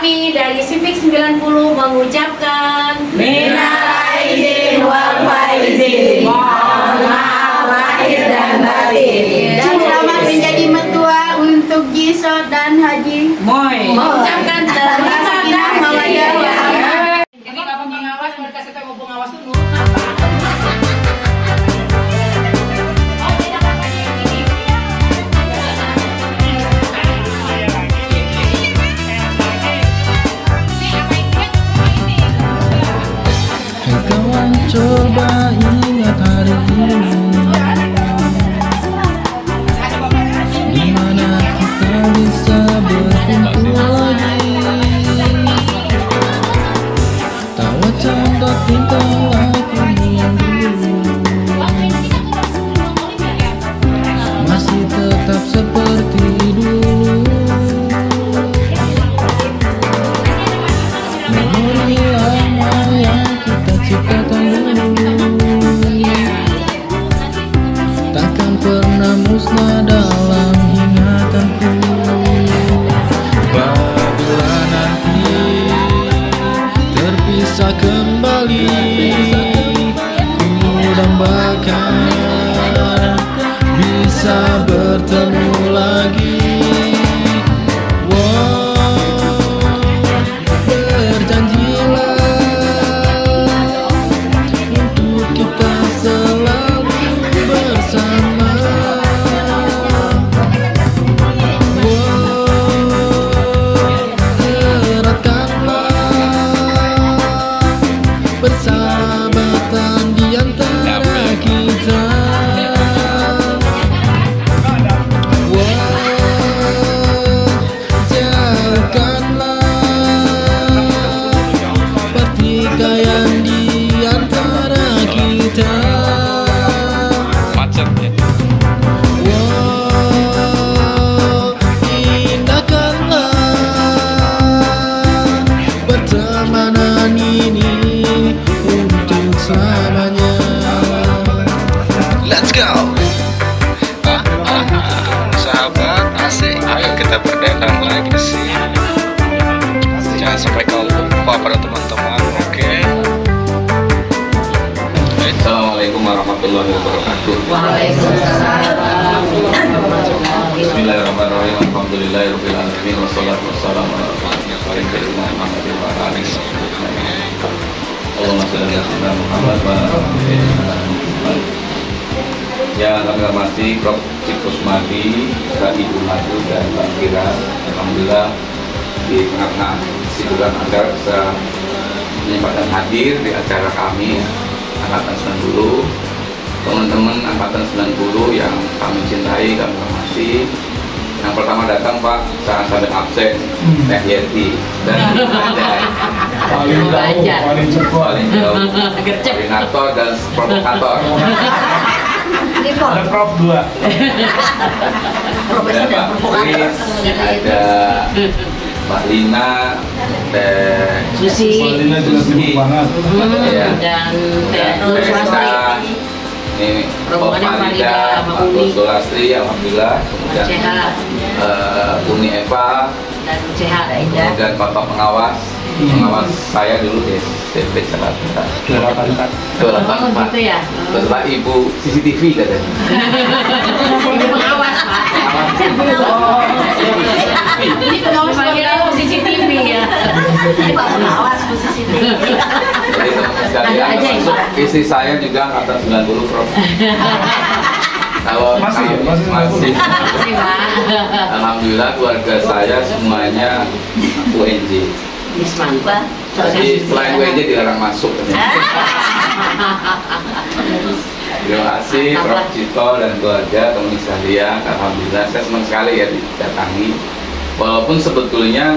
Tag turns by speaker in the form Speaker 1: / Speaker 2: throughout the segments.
Speaker 1: Kami dari Civic 90 mengucapkan
Speaker 2: minal aidin wal faizin, mohon maaf lahir dan batin.
Speaker 3: Dan selamat menjadi mertua untuk Jisot dan Haji.
Speaker 1: mengucapkan terima kasih mawaddah warahmah.
Speaker 4: Ini bapak pengawas, mereka kasih tahu pengawas dulu.
Speaker 5: Hai kawan, coba ingat hari ini, dimana kita bisa berkumpul lagi. Tawa canda tingkah laku yang dulu masih tetap seperti dulu. Memori lama yang kita ciptakan dulu takkan pernah musnah dalam ingatanku. Apabila nanti terpisah kembali, ku dambakan bisa bertemu lagi. Persahabatan di antara kita. Jauhkanlah pertikaian di antara kita. Indahkanlah pertemanan ini untuk selamanya. Let's go. Sahabat asik, ayo kita berdendang lagi sih. Jangan sampai kau lupa pada teman-teman, oke?
Speaker 6: Assalamualaikum warahmatullahi wabarakatuh.
Speaker 1: Waalaikumsalam.
Speaker 6: Bismillahirrahmanirrahim. Alhamdulillahirabbil alamin wassalatu wassalamu ala sayyidina Muhammadin wa ala alihi wasallam. Allahumma shalli ala sayyidina Muhammad wa ala ali sayyidina Muhammad. Yang kami hormati Prof. Kusmadi, Kak Ibu Madu dan Pak Kira. Alhamdulillah di tengah-tengah kesibukan Anda bisa menyempatkan hadir di acara kami Angkatan 90. Teman-teman Angkatan 90 yang kami cintai, kami hormati. Yang pertama datang Pak, jangan sampai absen, Teh Yeti dan paling jauh, koordinator dan provokator.
Speaker 2: Ada Prof 2.
Speaker 6: Ada Pak Chris, ada Mbak Lina, Teh
Speaker 1: Susi
Speaker 6: ya,
Speaker 1: dan
Speaker 6: dan
Speaker 1: Teh
Speaker 6: Tessa, ini Bob Farida, Pak Sulastri, alhamdulillah, kemudian Uni Eva dan Bapak pengawas saya dulu di SMP Jakarta 284
Speaker 1: gitu ya.
Speaker 6: setelah Ibu CCTV katanya.
Speaker 1: Ini pengawas Pak. Ini pengawas panggilnya CCTV ya. Ini Pak pengawas CCTV.
Speaker 6: Jadi teman-teman sekalian, termasuk istri saya juga angkatan 90 Prof. Kalau masih
Speaker 1: Pak.
Speaker 6: alhamdulillah keluarga saya semuanya UNJ.
Speaker 1: Bismillah.
Speaker 6: Jadi selain UNJ dilarang masuk. Terima kasih Prof. Cito dan keluarga, teman sekalian. Alhamdulillah saya senang sekali ya didatangi. Walaupun sebetulnya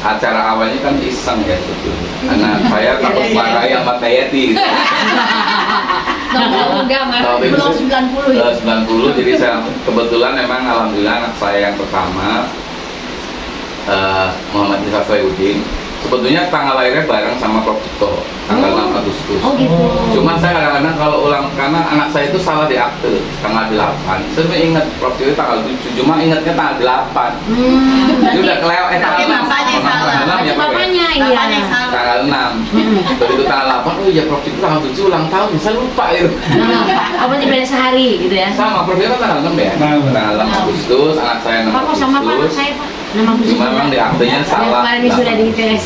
Speaker 6: acara awalnya kan iseng ya sebetulnya. Karena saya takut marahi sama Teh Yeti gitu.
Speaker 1: Belum 90 ya.
Speaker 6: 90, jadi saya kebetulan memang alhamdulillah anak saya yang pertama Muhammad Nisa Soyudin. Sebetulnya tanggal lahirnya bareng sama Prof. Cito, tanggal 6 Agustus.
Speaker 1: Oh gitu.
Speaker 6: Cuman saya kadang-kadang kalau ulang, karena anak saya itu salah di akte tanggal 8. Saya ingat Prof. Cito tanggal 7, cuma ingatnya tanggal 8. Jadi udah kelewat tanggal 6. begitu tanggal 8, oh iya Prof itu tanggal 7 ulang tahun, saya lupa itu.
Speaker 1: Apa nih beda sehari gitu ya?
Speaker 6: Sama, Prof itu kan tanggal 6 ya? Tanggal 6 Agustus, anak saya 6
Speaker 1: Pak kok sama Pak
Speaker 6: Agustus.
Speaker 1: saya Pak? 6 Agustus.
Speaker 6: Cuma memang di aktenya salah.
Speaker 1: Kemarin ini sudah di tes.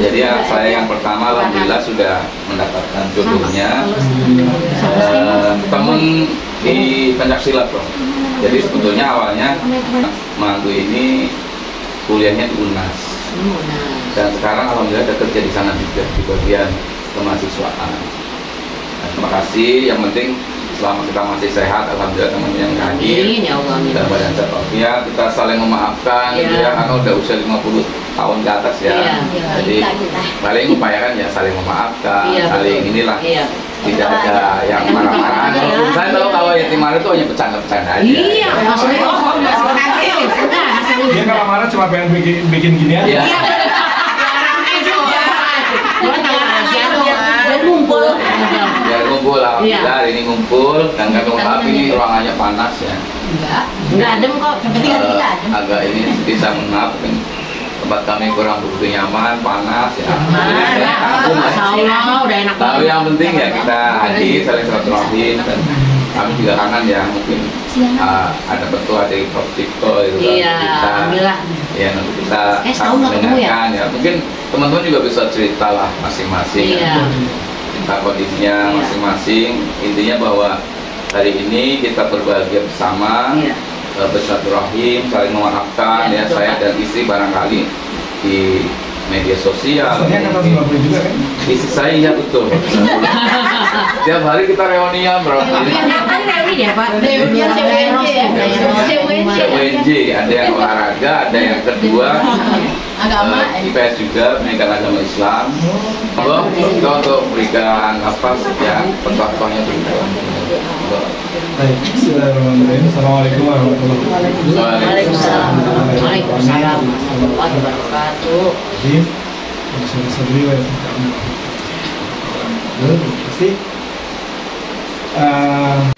Speaker 6: Jadi anak saya yang pertama alhamdulillah sudah mendapatkan jodohnya. Temen di pencaksilat Prof. Jadi sebetulnya awalnya mantu ini kuliahnya di UNAS. Dan sekarang alhamdulillah ada kerja di sana juga di bagian kemahasiswaan. Nah, terima kasih. Yang penting selama kita masih sehat, alhamdulillah teman-teman yang hadir dan badan sehat walafiat, kita saling memaafkan, gitu ya, karena udah usia 50 tahun ke atas ya. Jadi paling upayakan ya saling memaafkan, saling inilah. Tidak ada yang marah-marah. Saya tahu kalau yatim piatu itu hanya bercanda-bercanda aja.
Speaker 1: Iya, maksudnya
Speaker 7: dia kalau marah cuma pengen bikin gini aja.
Speaker 1: Biar ngumpul.
Speaker 6: Biar ngumpul, alhamdulillah hari ini ngumpul dan kami maaf ini ruangannya panas ya.
Speaker 1: Enggak adem kok.
Speaker 6: Agak ini bisa maaf tempat kami kurang begitu nyaman, panas ya.
Speaker 1: Allah, udah enak banget.
Speaker 6: Tapi yang penting ya kita hadir, saling silaturahim dan kami juga kangen ya mungkin ada betul ada Prof Tiko itu
Speaker 1: alhamdulillah.
Speaker 6: Ya nanti kita
Speaker 1: dengarkan
Speaker 6: ya. Mungkin teman-teman juga bisa cerita lah masing-masing. Kita kondisinya masing-masing. Intinya bahwa hari ini kita berbahagia bersama. Bersilaturahim, saling memaafkan ya saya dan istri barangkali di media sosial.
Speaker 7: Istrinya kan tahun 90 juga kan?
Speaker 6: Istri saya ya betul. Tiap hari kita reunian berapa kali?
Speaker 1: Tiap hari reuni ya Pak.
Speaker 6: CWNJ, ada yang olahraga, ada yang kedua
Speaker 3: agama
Speaker 6: IPS juga pendidikan agama Islam. Kita untuk berikan apa ya fatwanya berikut.
Speaker 7: Baik, bismillahirrahmanirrahim. Assalamualaikum warahmatullahi wabarakatuh.
Speaker 1: Waalaikumsalam. Waalaikumsalam warahmatullahi wabarakatuh.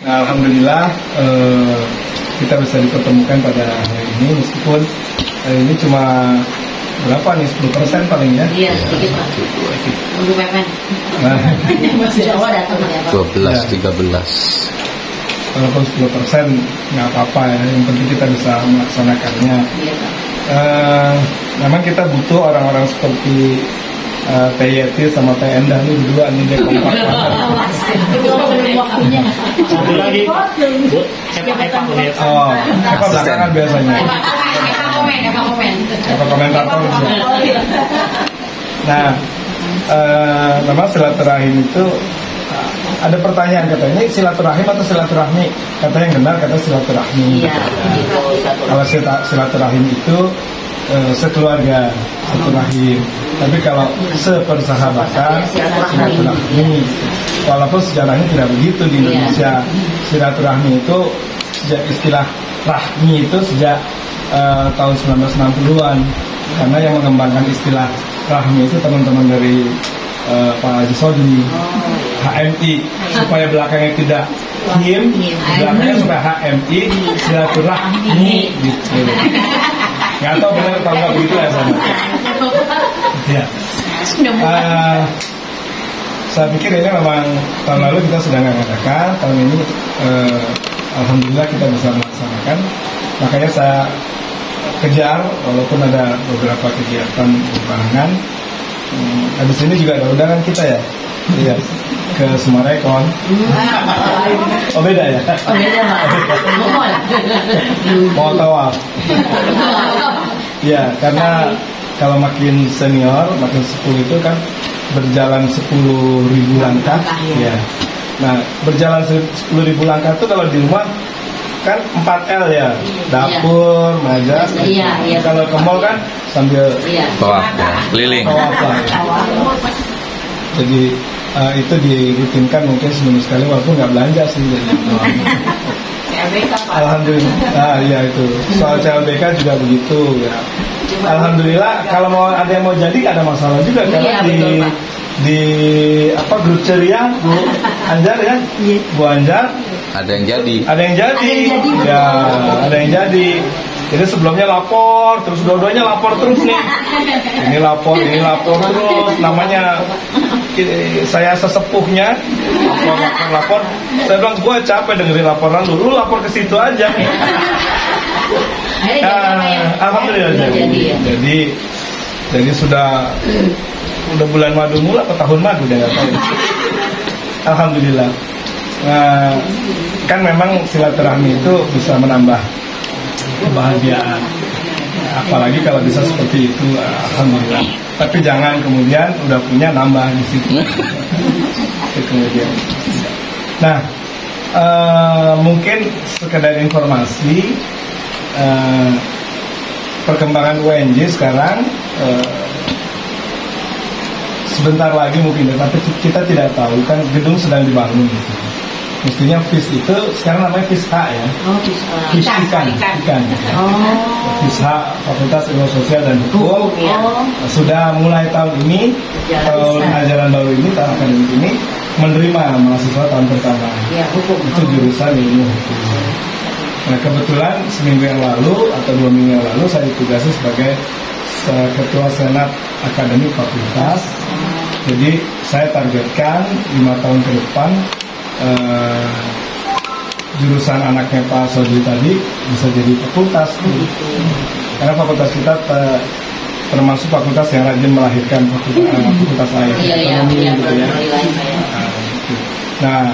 Speaker 7: Alhamdulillah kita bisa dipertemukan pada hari ini meskipun hari ini cuma berapa nih 10% paling ya?
Speaker 1: Iya, sedikit Pak. Tunggu pepen. Masih Jawa datang ya Pak.
Speaker 5: 12-13.
Speaker 7: Walaupun 10% nggak apa-apa ya, yang penting kita bisa melaksanakannya. Memang kita butuh orang-orang seperti TYT sama Teh Endah ini berdua nih dia kompak
Speaker 3: waktunya.
Speaker 8: Satu lagi, Bu, Epa kulihat.
Speaker 7: Oh, Epa belakangan biasanya. Epa komentator. Nah, memang silaturahim itu ada pertanyaan katanya silaturahim atau silaturahmi, kata yang benar kata silaturahmi. Kalau silaturahim itu sekeluarga satu rahim, tapi kalau sepersahabatan silaturahmi. Walaupun sejarahnya tidak begitu di Indonesia. Silaturahmi itu sejak istilah rahmi itu sejak tahun 1960-an, karena yang mengembangkan istilah rahmi itu teman-teman dari Pak Haji Sodli, HMI, supaya belakangnya tidak him, belakangnya supaya HMI, silaturahmi gitu. Nggak tahu benar atau nggak begitu ya sama. Ya. Saya pikir ini memang tahun lalu kita sudah mengadakan, tahun ini alhamdulillah kita bisa melaksanakan. Makanya saya kejar, walaupun ada beberapa kegiatan berbarengan. Habis ini juga ada undangan kita ya, iya, ke Sumarekon. Oh beda ya?
Speaker 1: Oh beda Pak.
Speaker 7: Mau tawaf. Ya, karena kalau makin senior, makin 10 itu kan berjalan 10.000 langkah. Ya. Nah, berjalan 10.000 langkah itu kalau di rumah kan 4L ya, dapur, meja. Kalau ke mall kan sambil
Speaker 5: tawaf ya, keliling.
Speaker 7: Jadi itu dirutinkan mungkin seminggu sekali, walaupun nggak belanja sih. Jadi, alhamdulillah. Ya itu soal CLBK juga begitu ya. Alhamdulillah kalau mau ada yang mau jadi nggak ada masalah juga karena di apa grup ceria Bu Anjar ya, Bu Anjar
Speaker 5: ada yang jadi
Speaker 7: ya, ada yang jadi Jadi sebelumnya lapor, terus dua-duanya lapor terus nih. Ini lapor terus. Namanya saya sesepuhnya lapor. Saya bilang gue capek dengerin laporan lu lapor ke situ aja. Alhamdulillah jadi sudah bulan madu mula atau tahun madu deh nggak tahu. Alhamdulillah. Kan memang silaturahmi itu bisa menambah kebahagiaan, apalagi kalau bisa seperti itu, alhamdulillah. Tapi jangan kemudian udah punya nambah di situ. Kemudian, nah mungkin sekedar informasi perkembangan UNJ sekarang sebentar lagi mungkin, tapi kita tidak tahu kan gedung sedang dibangun gitu. Mestinya FIS itu sekarang namanya FISH ya.
Speaker 1: Oh, FISH.
Speaker 7: FISH ikan.
Speaker 1: Oh.
Speaker 7: FISH Fakultas Ilmu Sosial dan Hukum. Sudah mulai tahun ini, tahun ajaran baru ini, tahun akademik ini menerima mahasiswa tahun pertama.
Speaker 1: Ya, hukum.
Speaker 7: Itu jurusan ilmu hukum. Nah, kebetulan seminggu yang lalu atau 2 minggu yang lalu saya ditugasi sebagai ketua senat akademik fakultas. Jadi saya targetkan 5 tahun ke depan jurusan anaknya Pak Sodri tadi bisa jadi fakultas. Karena fakultas kita termasuk fakultas yang rajin melahirkan fakultas lain. Gitu ya. Nah,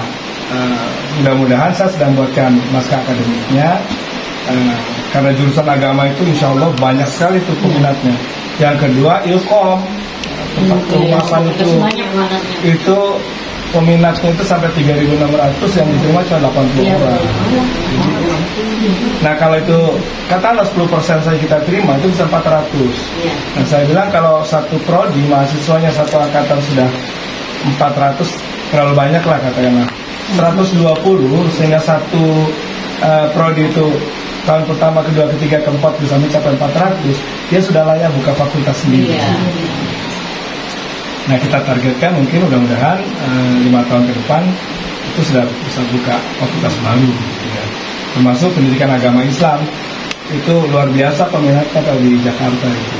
Speaker 7: mudah-mudahan saya sedang buatkan naskah akademiknya. Karena jurusan agama itu insya Allah banyak sekali tuh peminatnya. Yang kedua ilkom, tempat kehumasan itu peminatnya itu sampai 3.600, yang diterima cuma 80 orang. Nah kalau itu katakanlah 10% saja kita terima, itu bisa 400. Nah saya bilang kalau satu prodi mahasiswanya satu angkatan sudah 400, terlalu banyak lah katakanlah 120, sehingga satu prodi itu tahun pertama, kedua, ketiga, keempat bisa mencapai 400, dia sudah layak buka fakultas sendiri. Nah kita targetkan mungkin mudah-mudahan 5 tahun ke depan itu sudah bisa buka fakultas baru ya. Termasuk pendidikan agama Islam itu luar biasa peminatnya kalau di Jakarta itu.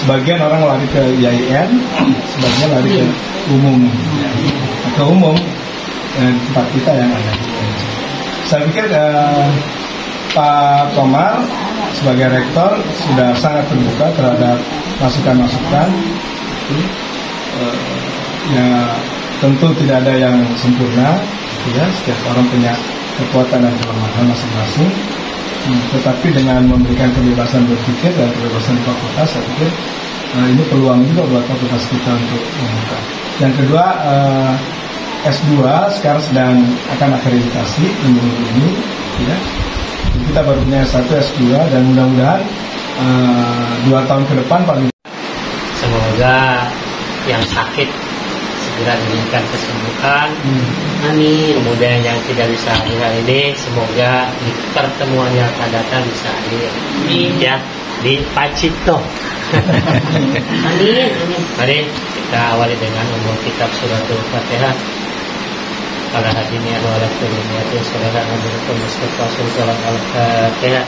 Speaker 7: Sebagian orang lari ke IAIN, sebagian lari ke umum ya. Ke umum tempat kita yang ada. Saya pikir Pak Komar sebagai rektor sudah sangat terbuka terhadap masukan-masukan. Ya tentu tidak ada yang sempurna, ya setiap orang punya kekuatan dan kelemahan masing-masing. Tetapi dengan memberikan kebebasan berpikir dan kebebasan fakultas, saya pikir ini peluang juga buat fakultas kita untuk membuka. Yang kedua, S2 sekarang sedang akan akreditasi minggu ini, ya. Kita baru punya S1, S2 dan mudah-mudahan 2 tahun ke depan paling.
Speaker 8: Semoga yang sakit segera diberikan kesembuhan.
Speaker 1: Amin.
Speaker 8: Kemudian yang tidak bisa hadir hari ini, semoga di pertemuan yang akan datang bisa hadir. Ya, di Pacito.
Speaker 1: Amin.
Speaker 8: Mari kita awali dengan umum kitab suratul Fatihah. Para hadirin wa ala kulli saudara Nabi Mustafa sallallahu alaihi wasallam.
Speaker 5: Iya.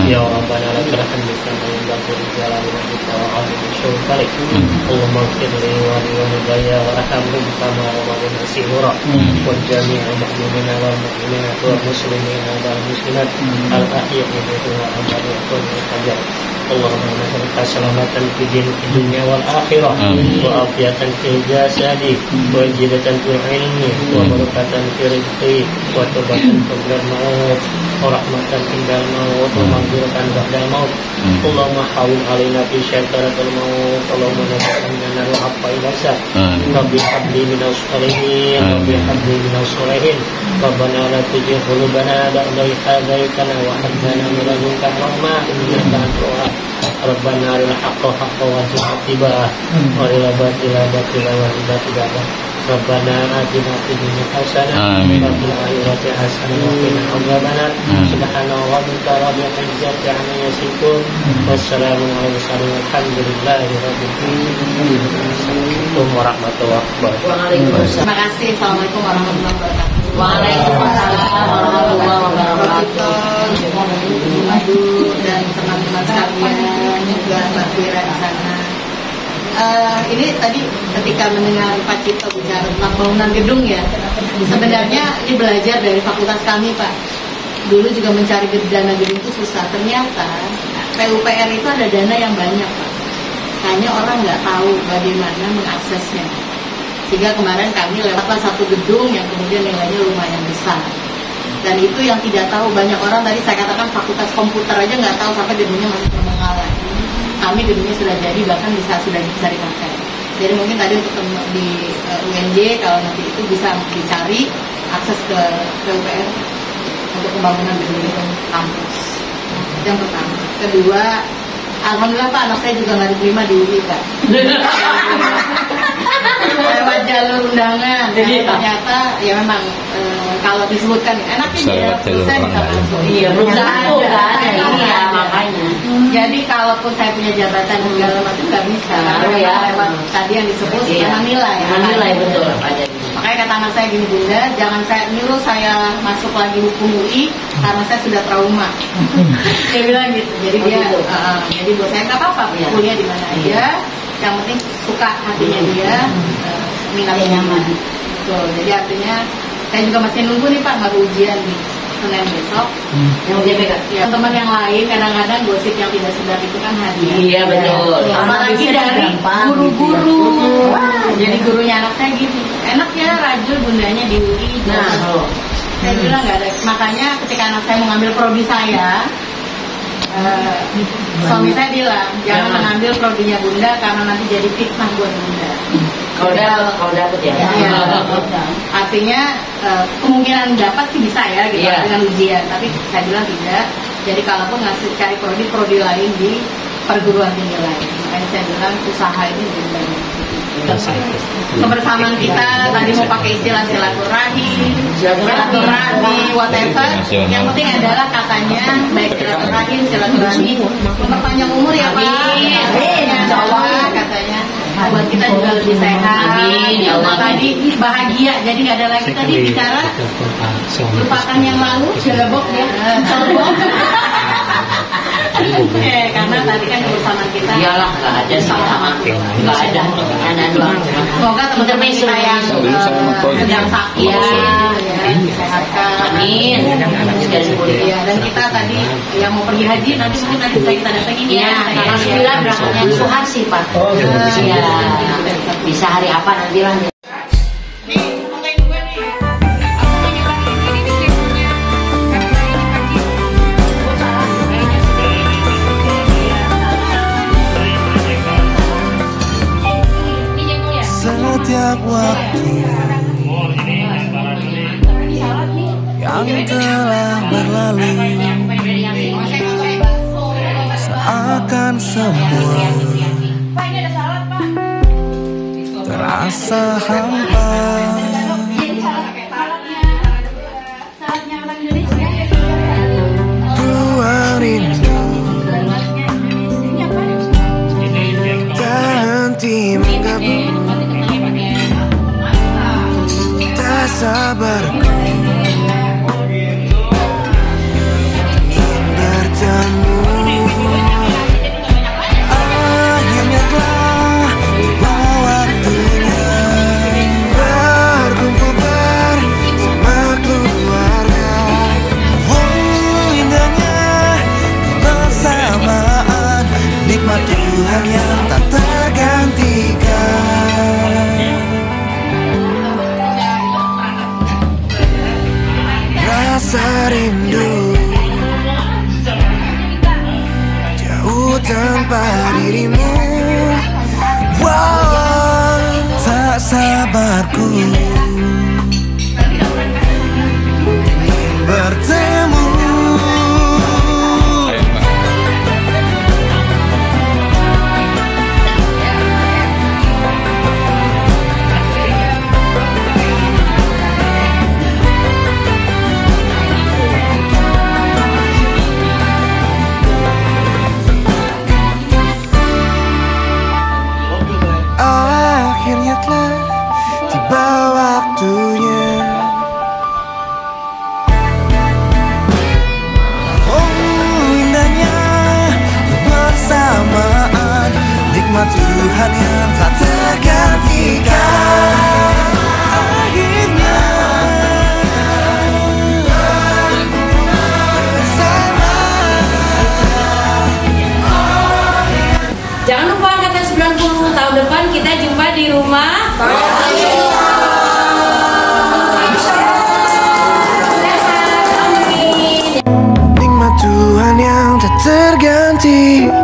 Speaker 8: Ya Rabbana lakal hamdu kama yanbaghi li jalali wajhika wa 'azimi syuruk. Allahumma ighfir li wa li walidayya warhamhum kama rabbawani shighara wa jami'al mu'minina wal mu'minat wal muslimina wal muslimat al ahya'i minhum wa amwatihim. Allahumma nas'aluka salamatan fid dunya wal akhirah wa afiyatan fil jasadi wa jidatan fil ilmi wa barakatan fil rizqi wa tawbatan qabla al-maut wa rahmatan indal maut wa maghfiratan ba'dal maut. Allahumma hawwin 'alaina fi syakaratil maut. Allahumma nas'aluka al-'afwa ilasa. Rabbi habli minas shalihin Rabbi habli minas shalihin. Rabbana la tuzigh qulubana ba'da idh hadaytana wa hab lana min ladunka rahmah innaka antal wahhab. Rabbana arina haqqa haqqan warzuqna ittiba'ah wa arina batila batila warzuqna ijtinabah. Rabbana atina fid dunya hasanah wa fil akhirati hasanah wa qina adzabannar. Subhanallahi wa bihamdihi rabbil izzati amma yasifun. Wassalamu ala mursalin walhamdulillahi rabbil alamin. Assalamualaikum warahmatullahi wabarakatuh.
Speaker 1: Waalaikumsalam. Terima kasih. Assalamualaikum warahmatullahi wabarakatuh. Waalaikumsalam warahmatullahi wabarakatuh. Aduh, dan teman-teman sekalian juga Mbak Fira di sana. Ini tadi ketika mendengar Pak Cito bicara tentang bangunan gedung ya, sebenarnya ini belajar dari fakultas kami Pak. Dulu juga mencari dana gedung itu susah. Ternyata PUPR itu ada dana yang banyak Pak. Hanya orang nggak tahu bagaimana mengaksesnya. Sehingga kemarin kami lewatlah satu gedung yang kemudian nilainya lumayan besar. Dan itu yang tidak tahu banyak orang, tadi saya katakan fakultas komputer aja nggak tahu sampai gedungnya masih terbengkalai. Kami gedungnya sudah jadi, bahkan sudah bisa dipakai. Jadi mungkin tadi untuk di UNJ kalau nanti itu bisa dicari akses ke PUPR untuk pembangunan gedung kampus. Yang pertama. Kedua, alhamdulillah Pak, anak saya juga nggak diterima di UI Pak. Lewat jalur undangan. Ternyata ya memang kalau disebutkan enaknya dia bisa masuk. Iya, belum tentu kan. Iya, makanya. Jadi kalaupun saya punya jabatan segala macam nggak bisa. Ya, lewat tadi yang disebut karena nilai. Nilai betul. Makanya kata anak saya gini, Bunda, jangan saya nyuruh saya masuk lagi hukum UI karena saya sudah trauma. Dia bilang gitu. Jadi dia, jadi buat saya nggak apa-apa, kuliah di mana aja. Yang penting suka hatinya dia, minatnya nyaman. Jadi artinya saya juga masih nunggu nih Pak, baru ujian nih Senin besok. Yang UTBK. Ya, teman yang lain kadang-kadang gosip yang tidak sedap itu kan hadiah. Iya betul. Apalagi dari guru-guru. Jadi gurunya anak saya gini, enak ya Rajul bundanya di UI. Nah, saya bilang nggak ada. Makanya ketika anak saya mengambil prodi saya, suami saya bilang jangan mengambil prodinya Bunda karena nanti jadi fitnah buat Bunda. Kalau dapat ya. Artinya kemungkinan dapat sih bisa ya gitu dengan ujian, tapi saya bilang tidak. Jadi kalaupun ngasih cari prodi lain di perguruan tinggi lain, makanya saya bilang usaha ini lebih banyak. Kebersamaan kita tadi mau pakai istilah silaturahmi, whatever. Yang penting adalah katanya baik silaturahmi, memperpanjang umur ya Pak. Insya Allah katanya buat kita juga lebih sehat. Ya Allah tadi bahagia. Jadi nggak ada lagi tadi bicara lupakan yang lalu, celebok ya, celebok. Karena tadi kan kebersamaan kita. Iyalah nggak ada sama-sama, nggak ada. Semoga teman-teman kita yang sedang sakit disehatkan. Amin. Dan kita tadi yang mau pergi haji nanti mungkin nanti bisa kita datengin ya. Tanggal 9 berangkatnya Suharsi Pak. Iya. Bisa hari apa nanti lah.
Speaker 9: Setiap waktu yang telah berlalu seakan semua terasa hampa. Ruang rindu tak henti menggabung. Tak sabarku ingin bertemu. Akhirnya telah tiba waktunya berkumpul bersama keluarga. Oh indahnya kebersamaan, nikmat Tuhan yang tak tergantikan. Rasa rindu jauh tanpa dirimu. Wow, tak sabarku ingin bertemu.
Speaker 2: rumah.
Speaker 9: Nikmat Tuhan yang tak terganti.